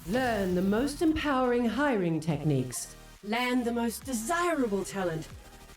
Learn the most empowering hiring techniques. Land the most desirable talent.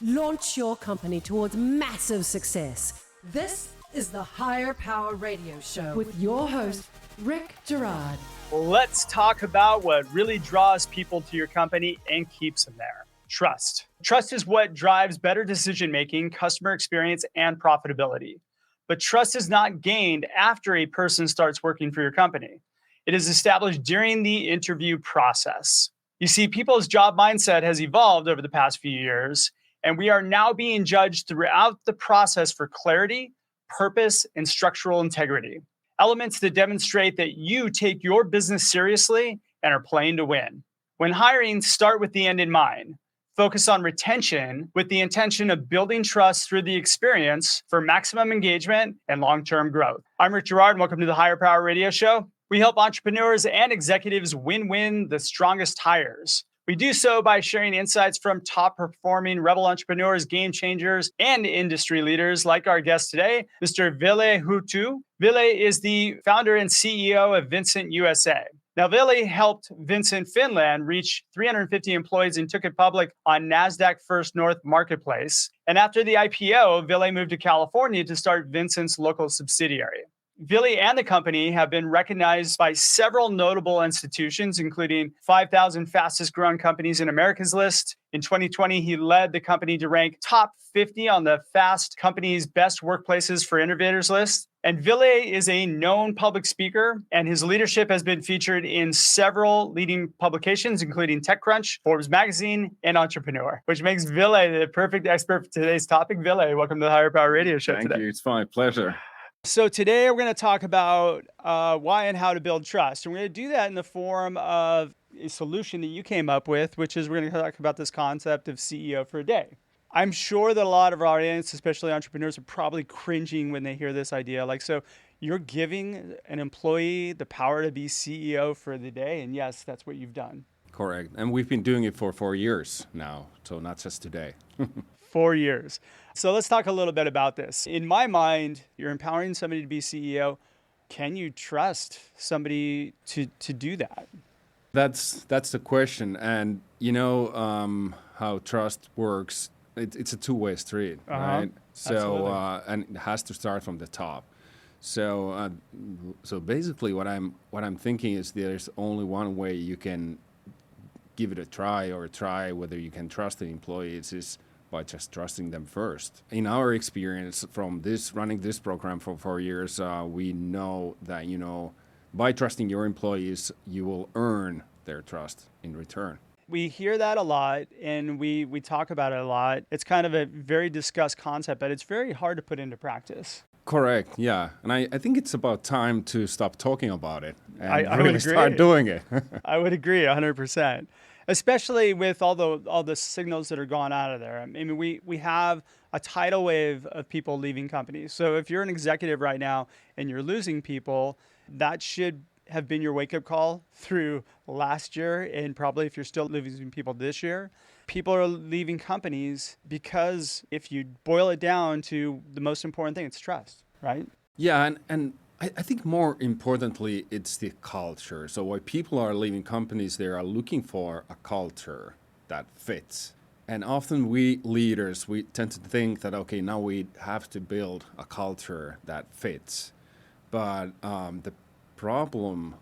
Launch your company towards massive success. This is the Higher Power Radio Show with your host, Rick Gerard. Let's talk about what really draws people to your company and keeps them there. Trust. Trust is what drives better decision-making, customer experience, and profitability. But trust is not gained after a person starts working for your company. It is established during the interview process. You see, people's job mindset has evolved over the past few years, and we are now being judged throughout the process for clarity, purpose, and structural integrity. Elements that demonstrate that you take your business seriously and are playing to win. When hiring, start with the end in mind. Focus on retention with the intention of building trust through the experience for maximum engagement and long-term growth. I'm Rick Gerard, and welcome to the Higher Power Radio Show. We help entrepreneurs and executives win the strongest hires. We do so by sharing insights from top-performing rebel entrepreneurs, game changers, and industry leaders like our guest today, Mr. Ville Houttu. Ville is the founder and CEO of Vincit USA. Now, Ville helped Vincit Finland reach 350 employees and took it public on NASDAQ First North Marketplace. And after the IPO, Ville moved to California to start Vincit's local subsidiary. Ville and the company have been recognized by several notable institutions, including 5,000 fastest growing companies in America's list. In 2020, he led the company to rank top 50 on the Fast Company's Best Workplaces for Innovators list. And Ville is a known public speaker, and his leadership has been featured in several leading publications, including TechCrunch, Forbes Magazine, and Entrepreneur, which makes Ville the perfect expert for today's topic. Ville, welcome to the Higher Power Radio Show today. Thank you. It's my pleasure. So today we're going to talk about why and how to build trust. And we're going to do that in the form of a solution that you came up with, which is we're going to talk about this concept of CEO for a day. I'm sure that a lot of our audience, especially entrepreneurs, are probably cringing when they hear this idea. Like, so you're giving an employee the power to be CEO for the day. And yes, that's what you've done. Correct. And we've been doing it for 4 years now, so not just today. 4 years. So let's talk a little bit about this. In my mind, you're empowering somebody to be CEO. Can you trust somebody to do that? That's the question. And you know how trust works. It's a two-way street, right? So and it has to start from the top. So so basically, what I'm thinking is there's only one way you can give it a try whether you can trust the employees is by just trusting them first. In our experience from running this program for 4 years, we know that, by trusting your employees, you will earn their trust in return. We hear that a lot, and we talk about it a lot. It's kind of a very discussed concept, but it's very hard to put into practice. Correct, yeah. And I think it's about time to stop talking about it and I really would agree. start doing it. I would agree 100%. Especially with all the signals that are gone out of there. I mean, we have a tidal wave of people leaving companies. So if you're an executive right now and you're losing people, that should have been your wake-up call through last year, and probably if you're still losing people this year. People are leaving companies because if you boil it down to the most important thing, it's trust, right? Yeah, and I think more importantly, it's the culture. So why people are leaving companies, they are looking for a culture that fits. And often we leaders, we tend to think that, okay, now we have to build a culture that fits. But the problem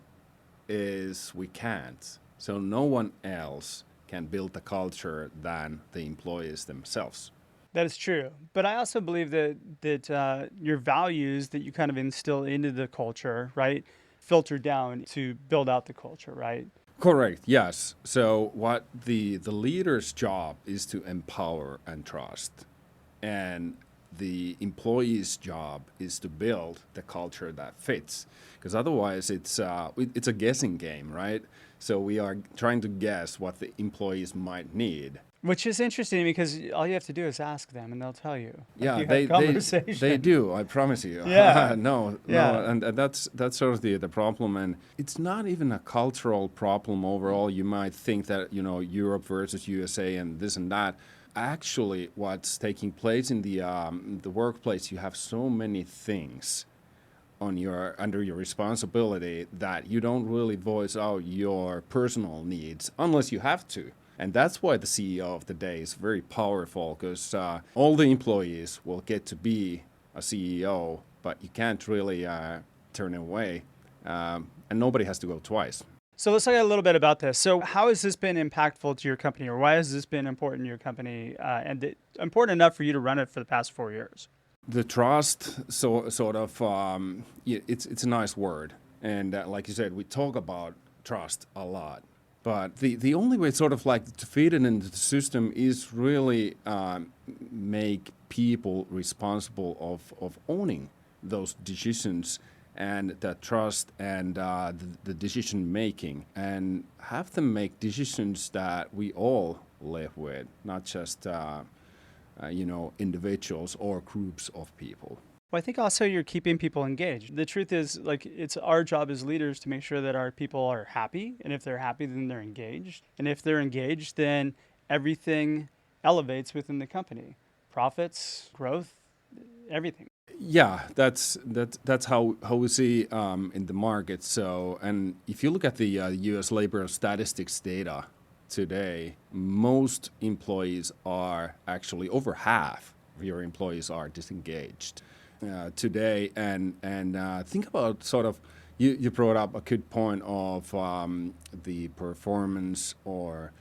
is we can't. So no one else can build the culture than the employees themselves. That is true. But I also believe that your values that you kind of instill into the culture, right, filter down to build out the culture, right? Correct, yes. So what the leader's job is to empower and trust. And the employee's job is to build the culture that fits. Because otherwise it's a guessing game, right? So we are trying to guess what the employees might need. Which is interesting because all you have to do is ask them and they'll tell you. Yeah, they do. I promise you. Yeah. No, and that's sort of the problem, and it's not even a cultural problem overall. You might think that Europe versus USA and this and that. Actually, what's taking place in the workplace, you have so many things under your responsibility that you don't really voice out your personal needs unless you have to. And that's why the CEO of the day is very powerful, because all the employees will get to be a CEO, but you can't really turn it away, and nobody has to go twice. So let's talk a little bit about this. So how has this been impactful to your company, or why has this been important to your company, and important enough for you to run it for the past 4 years? The trust, it's a nice word. And like you said, we talk about trust a lot. But the only way sort of like to feed it into the system is really make people responsible of owning those decisions and the trust and the decision making, and have them make decisions that we all live with, not just individuals or groups of people. Well, I think also you're keeping people engaged. The truth is, like, it's our job as leaders to make sure that our people are happy. And if they're happy, then they're engaged. And if they're engaged, then everything elevates within the company. Profits, growth, everything. Yeah, that's how we see in the market. So, and if you look at the U.S. labor statistics data today, most employees are actually over half of your employees are disengaged today. And think about sort of you brought up a good point of the performance or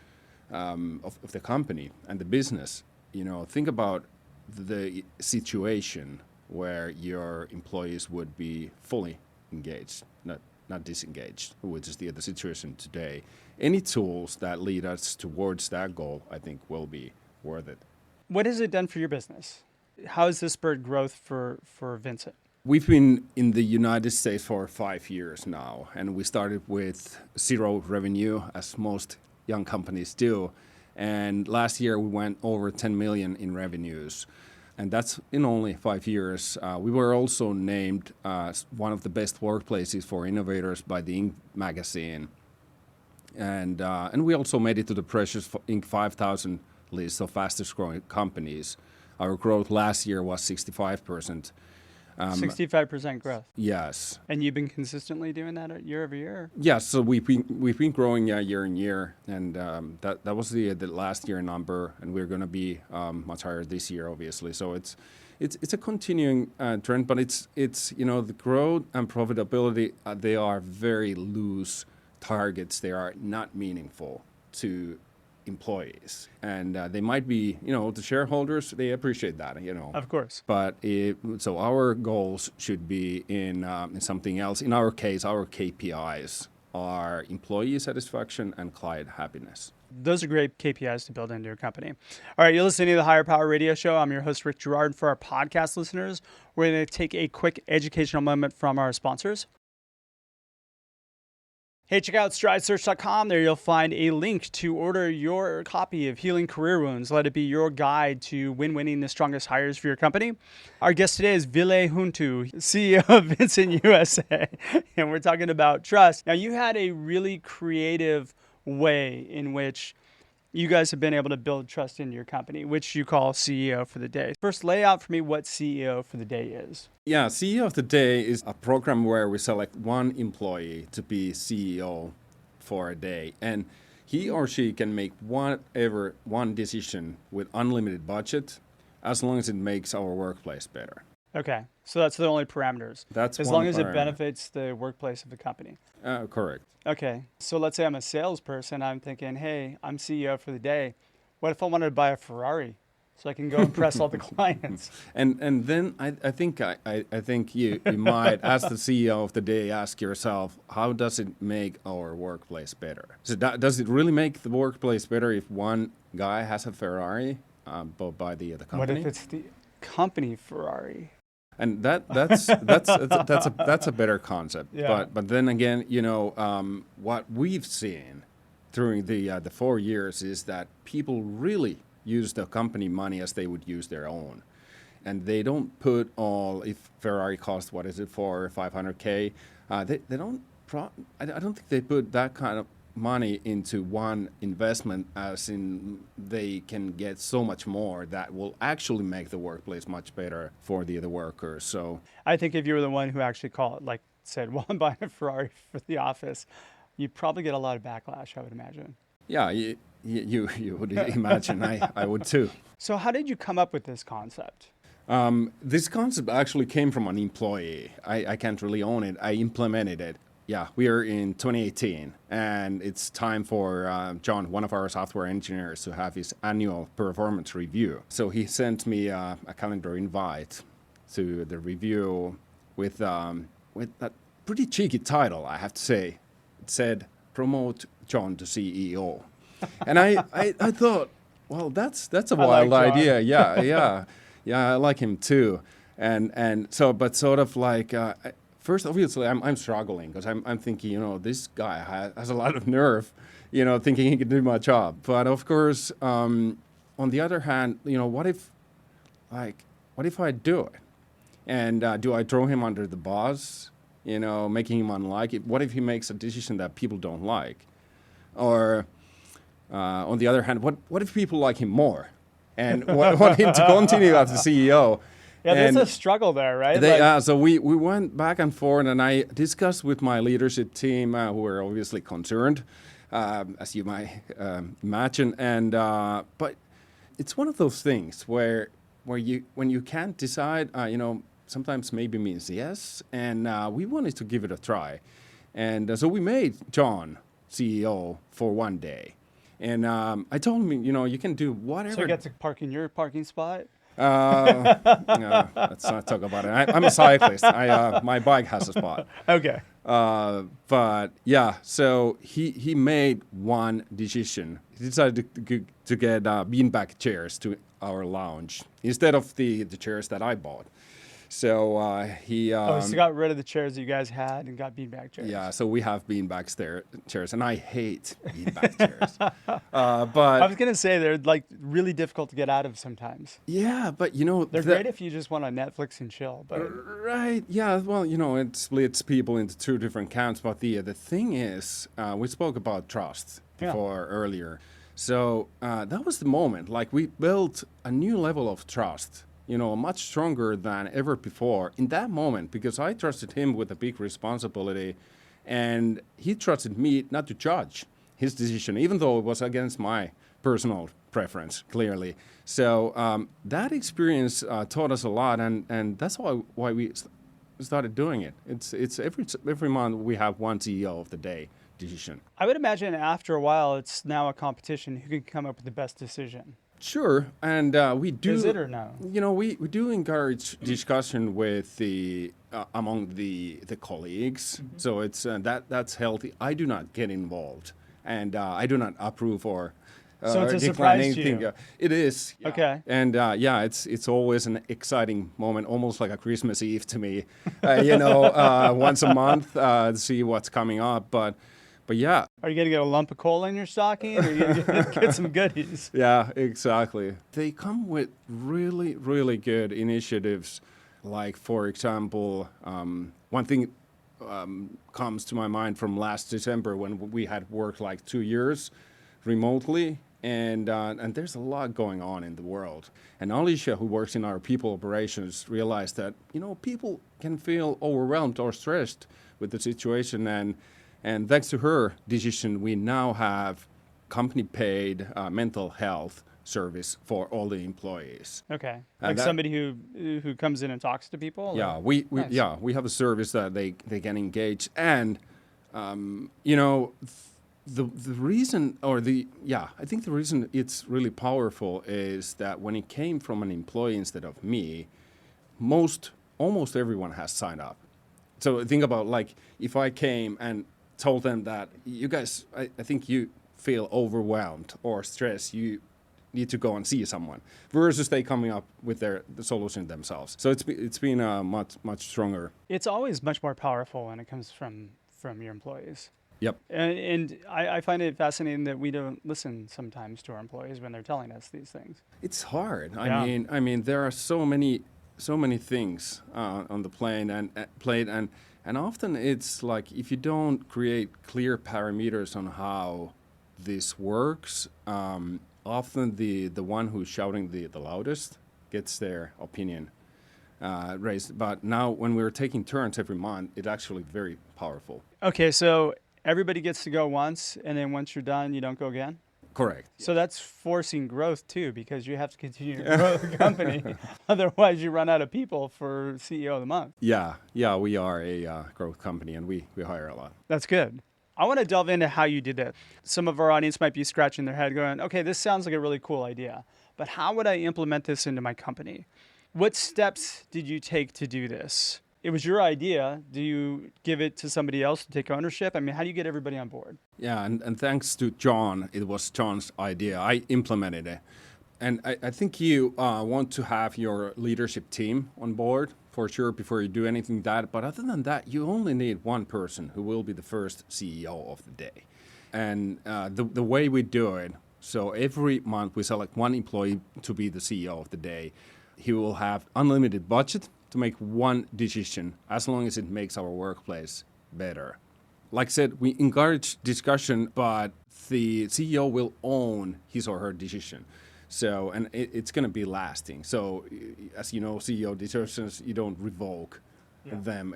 of the company and the business. Think about the situation where your employees would be fully engaged, not disengaged, which is the situation today. Any tools that lead us towards that goal, I think, will be worth it. What has it done for your business? How has this spurred growth for Vincit? We've been in the United States for 5 years now, and we started with zero revenue, as most young companies do. And last year we went over 10 million in revenues. And that's in only 5 years. We were also named one of the best workplaces for innovators by the Inc. magazine. And we also made it to the precious Inc. 5000 list of fastest growing companies. Our growth last year was 65%. 65% growth. Yes. And you've been consistently doing that year over year? Yes. So we've been growing year on year, and that was the last year number, and we're going to be much higher this year, obviously. So it's a continuing trend, but it's the growth and profitability, they are very loose targets. They are not meaningful to employees, and they might be, the shareholders, they appreciate that, Of course. But so our goals should be in something else. In our case, our KPIs are employee satisfaction and client happiness. Those are great KPIs to build into your company. All right, you're listening to the Higher Power Radio Show. I'm your host, Rick Girard. For our podcast listeners, we're going to take a quick educational moment from our sponsors. Hey, check out stridesearch.com. There you'll find a link to order your copy of Healing Career Wounds. Let it be your guide to winning the strongest hires for your company. Our guest today is Ville Houttu, CEO of Vincit USA, and we're talking about trust. Now, you had a really creative way in which you guys have been able to build trust into your company, which you call CEO for the Day. First, lay out for me what CEO for the Day is. Yeah, CEO of the Day is a program where we select one employee to be CEO for a day. And he or she can make one decision with unlimited budget, as long as it makes our workplace better. Okay, so that's the only parameters. That's as long as it benefits the workplace of the company. Correct. Okay, so let's say I'm a salesperson. I'm thinking, hey, I'm CEO for the day. What if I wanted to buy a Ferrari so I can go impress all the clients? And then I think you might, as the CEO of the day, ask yourself, how does it make our workplace better? So does it really make the workplace better if one guy has a Ferrari by the company? What if it's the company Ferrari? And that's a better concept. Yeah. But then again, what we've seen during the 4 years is that people really use the company money as they would use their own, and they don't put all. If Ferrari costs, what is it, for $500K? They don't. I don't think they put that kind of money into one investment, as in they can get so much more that will actually make the workplace much better for the other workers. So I think if you were the one who actually said, well, I'm buying a Ferrari for the office, you'd probably get a lot of backlash, I would imagine. yeah, you would imagine I would too. So how did you come up with this concept? This concept actually came from an employee. I can't really own it. I implemented it. Yeah, we are in 2018, and it's time for John, one of our software engineers, to have his annual performance review. So he sent me a calendar invite to the review with a pretty cheeky title, I have to say. It said, "Promote John to CEO." And I thought, well, that's a wild idea. Yeah, I like him too. And so, but sort of like, first, obviously, I'm struggling because I'm thinking, this guy has a lot of nerve, thinking he can do my job. But of course, on the other hand, what if I do it? And do I throw him under the bus, making him unlike it? What if he makes a decision that people don't like? Or on the other hand, what if people like him more and want him to continue as the CEO? Yeah, there's a struggle there, right? So we went back and forth, and I discussed with my leadership team, who were obviously concerned, as you might imagine. And but it's one of those things where when you can't decide, sometimes maybe means yes, and we wanted to give it a try, and so we made John CEO for one day, and I told him, you can do whatever. So you get to park in your parking spot. No, let's not talk about it. I'm a cyclist. My bike has a spot. Okay. But yeah, so he made one decision. He decided to get beanbag chairs to our lounge instead of the chairs that I bought. So he so got rid of the chairs that you guys had and got beanbag chairs. Yeah, so we have beanbag chairs, and I hate beanbag chairs. But I was gonna say they're like really difficult to get out of sometimes. Yeah, but they're great if you just want to Netflix and chill. But right, yeah, well, it splits people into two different camps. But the thing is, we spoke about trust before earlier. So that was the moment. Like, we built a new level of trust, much stronger than ever before in that moment, because I trusted him with a big responsibility, and he trusted me not to judge his decision, even though it was against my personal preference, clearly. So that experience taught us a lot, and that's why we started doing it. It's every month we have one CEO of the day decision. I would imagine after a while, it's now a competition who can come up with the best decision. Sure, and we do. Is it or no? We do encourage discussion with among the colleagues. Mm-hmm. So it's that's healthy. I do not get involved, and I do not approve or. So it's a surprise to you. It is. Yeah. Okay. And it's always an exciting moment, almost like a Christmas Eve to me. Once a month to see what's coming up, But yeah. Are you going to get a lump of coal in your stocking, or are you going to get some goodies? Yeah, exactly. They come with really, really good initiatives. Like, for example, one thing comes to my mind from last December when we had worked like 2 years remotely. And there's a lot going on in the world. And Alicia, who works in our people operations, realized that, people can feel overwhelmed or stressed with the situation. And thanks to her decision, we now have company-paid mental health service for all the employees. Okay, like somebody who comes in and talks to people. Yeah, Nice. we have a service that they can engage, and the reason, I think the reason it's really powerful is that when it came from an employee instead of me, almost everyone has signed up. So think about, like, if I came and told them that you guys, I think you feel overwhelmed or stressed, you need to go and see someone, versus they coming up with the solution themselves. So it's been much stronger. It's always much more powerful when it comes from your employees. Yep. And I find it fascinating that we don't listen sometimes to our employees when they're telling us these things. It's hard. Yeah. I mean, there are so many things on the plate, and And often it's like if you don't create clear parameters on how this works, often the one who's shouting the loudest gets their opinion raised. But now when we're taking turns every month, it's actually very powerful. Okay, so everybody gets to go once, and then once you're done, you don't go again? Correct. So that's forcing growth too, because you have to continue to grow the company. Otherwise, you run out of people for CEO of the month. Yeah, we are a growth company, and we hire a lot. That's good. I want to delve into how you did that. Some of our audience might be scratching their head going, okay, this sounds like a really cool idea, but how would I implement this into my company? What steps did you take to do this? It was your idea. Do you give it to somebody else to take ownership? I mean, how do you get everybody on board? Yeah, and thanks to John, it was John's idea. I implemented it. And I think you want to have your leadership team on board for sure before you do anything that. But other than that, you only need one person who will be the first CEO of the day. And the way we do it, so every month we select one employee to be the CEO of the day. He will have unlimited budget to make one decision as long as it makes our workplace better. Like I said, we encourage discussion, but the CEO will own his or her decision. So, and it's going to be lasting. So, as you know, CEO decisions, you don't revoke them.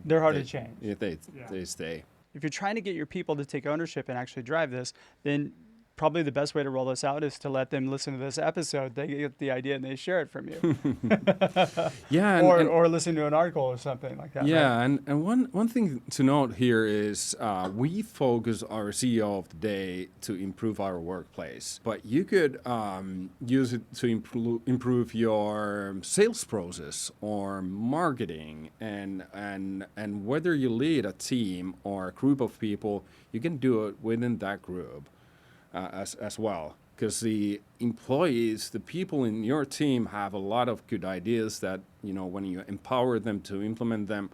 They're hard to change. They stay. If you're trying to get your people to take ownership and actually drive this, then probably the best way to roll this out is to let them listen to this episode. They get the idea and they share it from you. Yeah. Or listen to an article or something like that. Yeah, right? and one thing to note here is we focus our CEO of the day to improve our workplace. But you could use it to improve your sales process or marketing, and whether you lead a team or a group of people, you can do it within that group. As well, because the employees, the people in your team have a lot of good ideas that, when you empower them to implement them,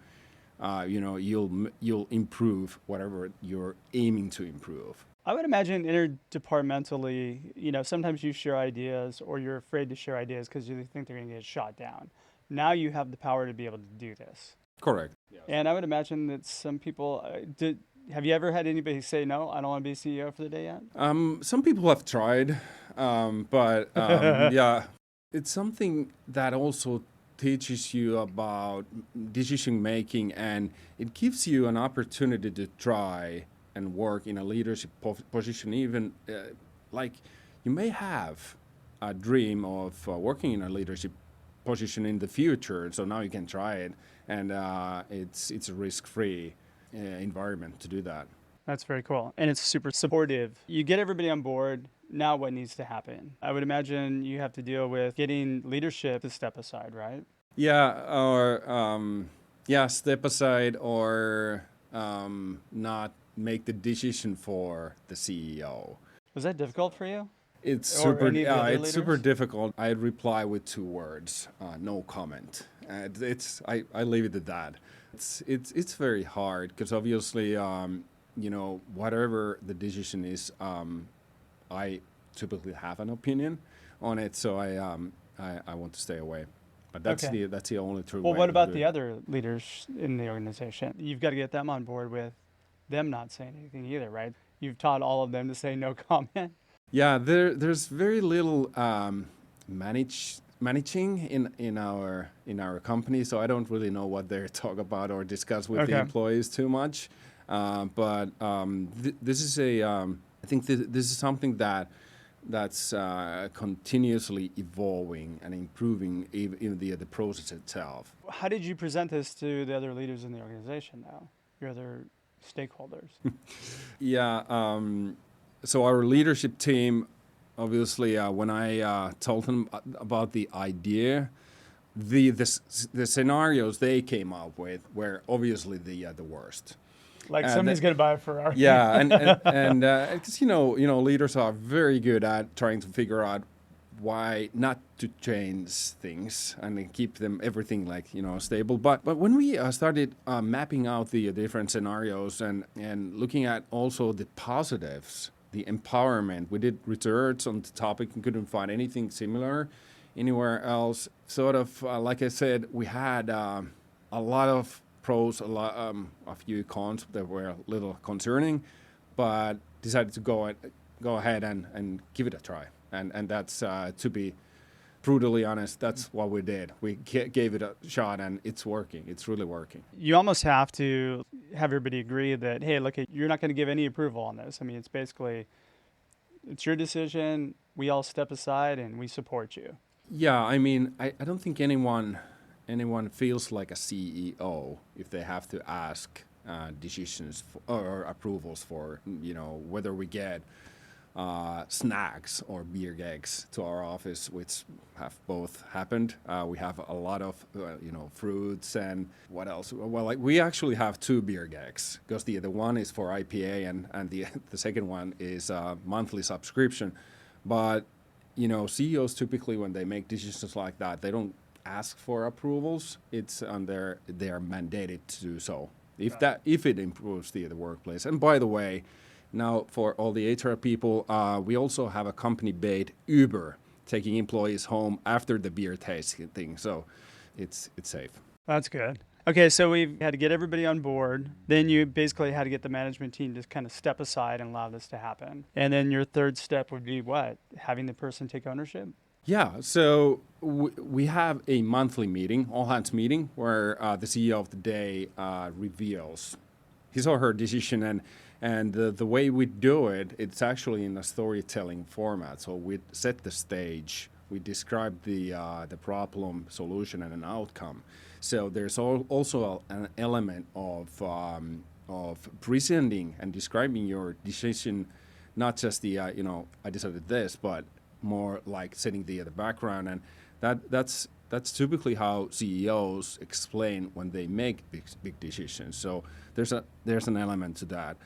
you'll improve whatever you're aiming to improve. I would imagine interdepartmentally, sometimes you share ideas or you're afraid to share ideas because you think they're going to get shot down. Now you have the power to be able to do this. Correct. Yes. And I would imagine that some people have you ever had anybody say, no, I don't want to be CEO for the day yet? Some people have tried, but yeah, it's something that also teaches you about decision making, and it gives you an opportunity to try and work in a leadership position. Even like you may have a dream of working in a leadership position in the future, so now you can try it, and it's a risk-free environment to do that. That's very cool. And it's super supportive. You get everybody on board. Now what needs to happen? I would imagine you have to deal with getting leadership to step aside, right? Yeah, or step aside or not make the decision for the CEO. Was that difficult for you? It's super difficult. I reply with 2 words, no comment. I leave it at that. It's very hard because obviously, whatever the decision is, I typically have an opinion on it, so I want to stay away. But that's the only true way. Well, what about the other leaders in the organization? You've got to get them on board with them not saying anything either, right? You've taught all of them to say no comment. Yeah, there's very little managing in our company, so I don't really know what they talk about or discuss with the employees too much. But this is I think this is something that's continuously evolving and improving even the process itself. How did you present this to the other leaders in the organization now, your other stakeholders? Yeah, so our leadership team, obviously, when I told them about the idea, the scenarios they came up with were obviously the worst. Like somebody's going to buy a Ferrari. Yeah, and because leaders are very good at trying to figure out why not to change things and keep everything stable. But when we started mapping out the different scenarios and looking at also the positives, the empowerment, we did research on the topic and couldn't find anything similar anywhere else. Sort of like I said, we had a lot of pros, a few cons that were a little concerning, but decided to go ahead and give it a try. And that's, to be brutally honest, that's what we did. We gave it a shot, and it's working. It's really working. You almost have to have everybody agree that, hey, look, you're not going to give any approval on this. I mean, it's basically, it's your decision. We all step aside and we support you. Yeah, I mean, I don't think anyone feels like a CEO if they have to ask decisions or approvals for, whether we get snacks or beer kegs to our office, which have both happened. We have a lot of, fruits and what else? Well, like we actually have 2 beer kegs because the one is for IPA and the second one is a monthly subscription. But, CEOs typically when they make decisions like that, they don't ask for approvals. It's they are mandated to do so if it improves the workplace. And by the way, now, for all the HR people, we also have a company-paid Uber taking employees home after the beer tasting, so it's safe. That's good. Okay, so we had to get everybody on board. Then you basically had to get the management team to kind of step aside and allow this to happen. And then your third step would be what? Having the person take ownership? Yeah, so we have a monthly meeting, all-hands meeting, where the CEO of the day reveals his or her decision. And the way we do it, it's actually in a storytelling format. So we set the stage, we describe the problem, solution, and an outcome. So there's also an element of presenting and describing your decision, not just I decided this, but more like setting the background. And that's typically how CEOs explain when they make big decisions. So there's an element to that.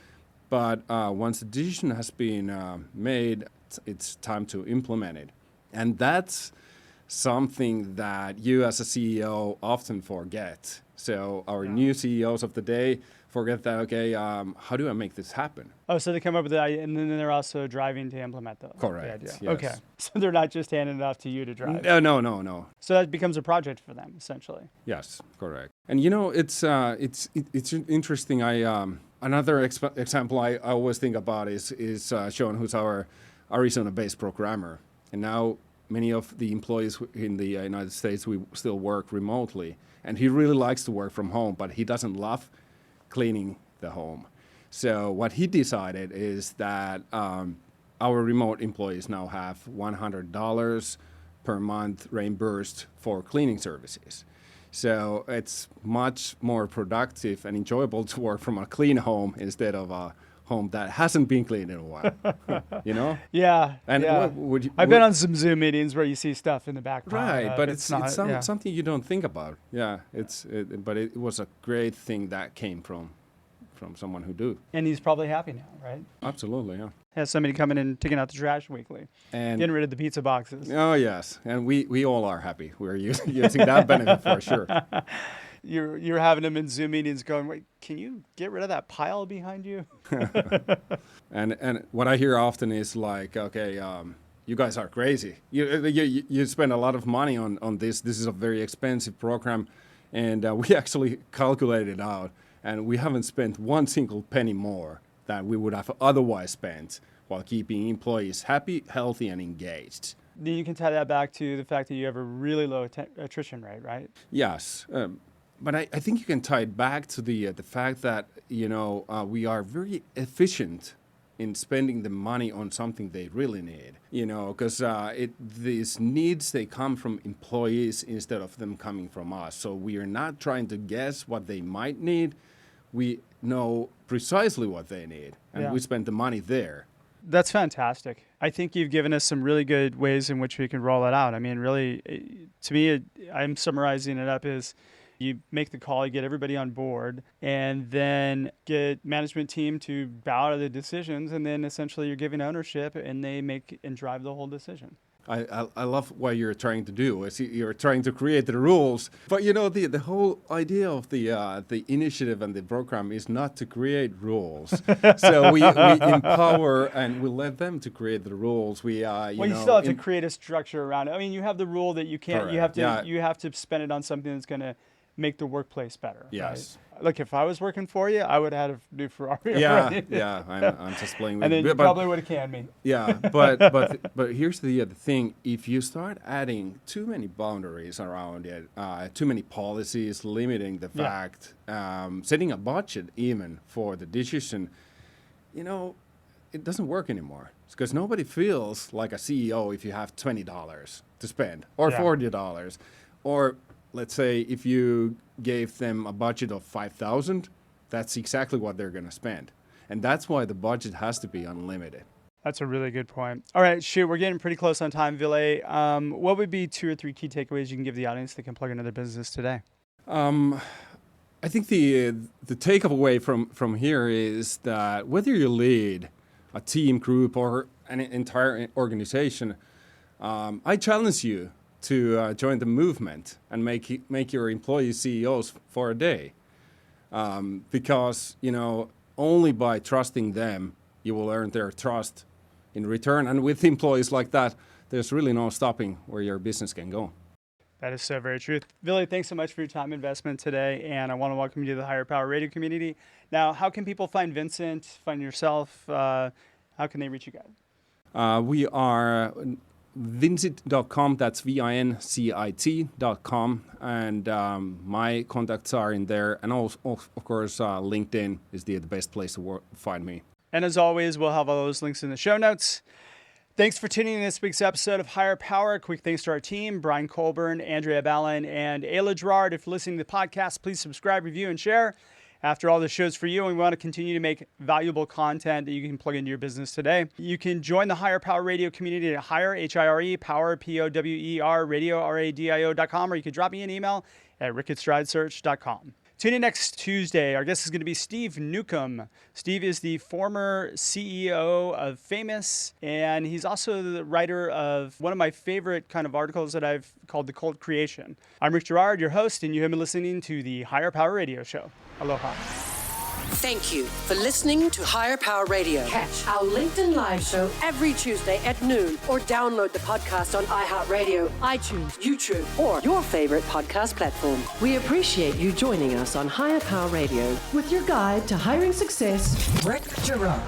But once the decision has been made, it's time to implement it. And that's something that you as a CEO often forget. So our new CEOs of the day forget that, okay, how do I make this happen? Oh, so they come up with the idea, and then they're also driving to implement Correct. the idea. Yes. Okay. So they're not just handing it off to you to drive. No. So that becomes a project for them, essentially. Yes, correct. And it's interesting. Another example I always think about is Sean, who's our Arizona-based programmer. And now many of the employees in the United States, we still work remotely. And he really likes to work from home, but he doesn't love cleaning the home. So what he decided is that our remote employees now have $100 per month reimbursed for cleaning services. So it's much more productive and enjoyable to work from a clean home instead of a home that hasn't been cleaned in a while. Yeah. And yeah. I've been on some Zoom meetings where you see stuff in the back. Right, but it's something you don't think about. Yeah, but it was a great thing that came from someone who do. And he's probably happy now, right? Absolutely, yeah. Has somebody coming in and taking out the trash weekly and getting rid of the pizza boxes. Oh yes, and we all are happy. We're using that benefit for sure. You're having them in Zoom meetings going, wait, can you get rid of that pile behind you? And what I hear often is like, okay, you guys are crazy. You spend a lot of money on this. This is a very expensive program, and we actually calculated it out, and we haven't spent one single penny more than we would have otherwise spent while keeping employees happy, healthy, and engaged. You can tie that back to the fact that you have a really low attrition rate, right? Yes. But I think you can tie it back to the fact that, we are very efficient in spending the money on something they really need, because these needs, they come from employees instead of them coming from us. So we are not trying to guess what they might need. We know precisely what they need, and we spend the money there. That's fantastic. I think you've given us some really good ways in which we can roll it out. I mean, really, to me, I'm summarizing it up as you make the call, you get everybody on board, and then get management team to bow to the decisions, and then essentially you're giving ownership, and they make and drive the whole decision. I love what you're trying to do. You're trying to create the rules, but the whole idea of the initiative and the program is not to create rules. So we empower and we let them to create the rules. You still have to create a structure around it. I mean, you have the rule that you can't. Correct. You have to spend it on something that's going to make the workplace better. Yes. Look, if I was working for you, I would have had a new Ferrari. Yeah, already. yeah. I'm just playing with. And then you probably would have canned me. Yeah, but here's the other thing: if you start adding too many boundaries around it, too many policies limiting the fact, setting a budget even for the decision, it doesn't work anymore. Because nobody feels like a CEO if you have $20 to spend or $40, or let's say if you gave them a budget of $5,000, that's exactly what they're going to spend. And that's why the budget has to be unlimited. That's a really good point. All right, shoot, we're getting pretty close on time, Ville. What would be 2 or 3 key takeaways you can give the audience that can plug into their business today? I think the takeaway from here is that whether you lead a team, group, or an entire organization, I challenge you to join the movement and make your employees CEOs for a day. Because, only by trusting them, you will earn their trust in return. And with employees like that, there's really no stopping where your business can go. That is so very true. Ville, thanks so much for your time investment today. And I want to welcome you to the Higher Power Radio community. Now, how can people find Vincit, find yourself? How can they reach you guys? We are Vincit.com, that's Vincit.com, and my contacts are in there. And also, of course, LinkedIn is the best place to find me. And as always, we'll have all those links in the show notes. Thanks for tuning in this week's episode of Higher Power. Quick thanks to our team, Brian Colburn, Andrea Ballin, and Ayla Gerard. If you're listening to the podcast, please subscribe, review, and share. After all, the show's for you, and we want to continue to make valuable content that you can plug into your business today. You can join the Higher Power Radio community at Hire, H-I-R-E, Power, P-O-W-E-R, Radio, R-A-D-I-O.com, or you can drop me an email at rickatstridesearch.com. Tune in next Tuesday. Our guest is going to be Steve Newcomb. Steve is the former CEO of Famous, and he's also the writer of one of my favorite kind of articles that I've called The Cult Creation. I'm Rick Gerard, your host, and you have been listening to the Higher Power Radio Show. Aloha. Thank you for listening to Higher Power Radio. Catch our LinkedIn Live show every Tuesday at noon, or download the podcast on iHeartRadio, iTunes, YouTube, or your favorite podcast platform. We appreciate you joining us on Higher Power Radio with your guide to hiring success, Rick Gerard.